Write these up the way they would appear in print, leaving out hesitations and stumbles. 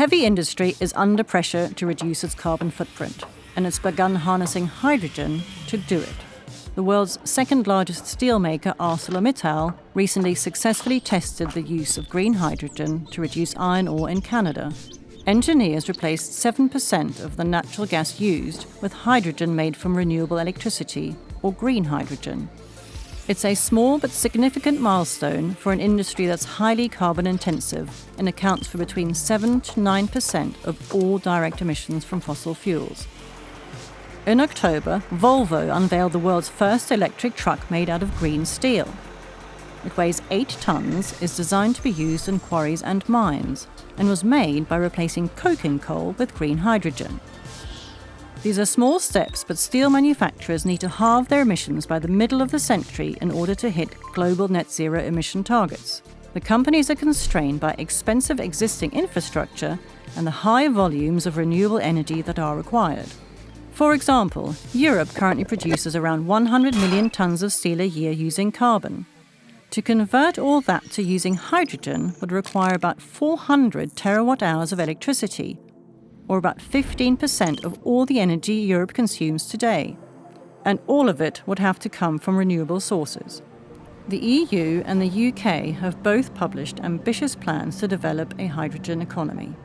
Heavy industry is under pressure to reduce its carbon footprint, and it's begun harnessing hydrogen to do it. The world's second largest steelmaker, ArcelorMittal, recently successfully tested the use of green hydrogen to reduce iron ore in Canada. Engineers replaced 7% of the natural gas used with hydrogen made from renewable electricity, or green hydrogen. It's a small but significant milestone for an industry that's highly carbon intensive and accounts for between 7 to 9% of all direct emissions from fossil fuels. In October, Volvo unveiled the world's first electric truck made out of green steel. It weighs 8 tons, is designed to be used in quarries and mines, and was made by replacing coking coal with green hydrogen. These are small steps, but steel manufacturers need to halve their emissions by the middle of the century in order to hit global net zero emission targets. The companies are constrained by expensive existing infrastructure and the high volumes of renewable energy that are required. For example, Europe currently produces around 100 million tons of steel a year using carbon. To convert all that to using hydrogen would require about 400 terawatt-hours of electricity, or about 15% of all the energy Europe consumes today. And all of it would have to come from renewable sources. The EU and the UK have both published ambitious plans to develop a hydrogen economy.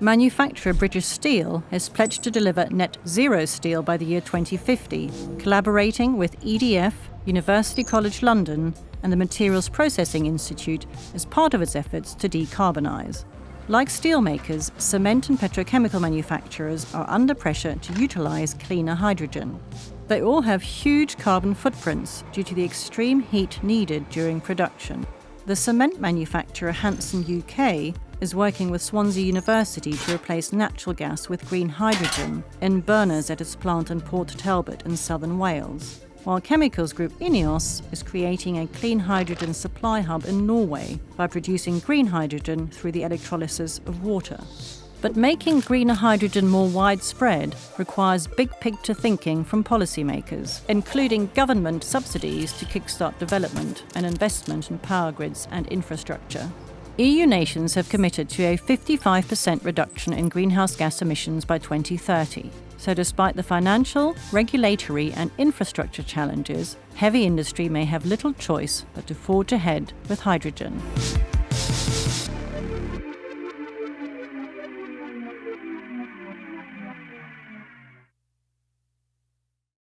Manufacturer British Steel has pledged to deliver net zero steel by the year 2050, collaborating with EDF, University College London, and the Materials Processing Institute as part of its efforts to decarbonise. Like steelmakers, cement and petrochemical manufacturers are under pressure to utilise cleaner hydrogen. They all have huge carbon footprints due to the extreme heat needed during production. The cement manufacturer Hanson UK is working with Swansea University to replace natural gas with green hydrogen in burners at its plant in Port Talbot in southern Wales, while chemicals group INEOS is creating a clean hydrogen supply hub in Norway by producing green hydrogen through the electrolysis of water. But making greener hydrogen more widespread requires big-picture thinking from policymakers, including government subsidies to kickstart development and investment in power grids and infrastructure. EU nations have committed to a 55% reduction in greenhouse gas emissions by 2030. So despite the financial, regulatory and infrastructure challenges, heavy industry may have little choice but to forge ahead with hydrogen.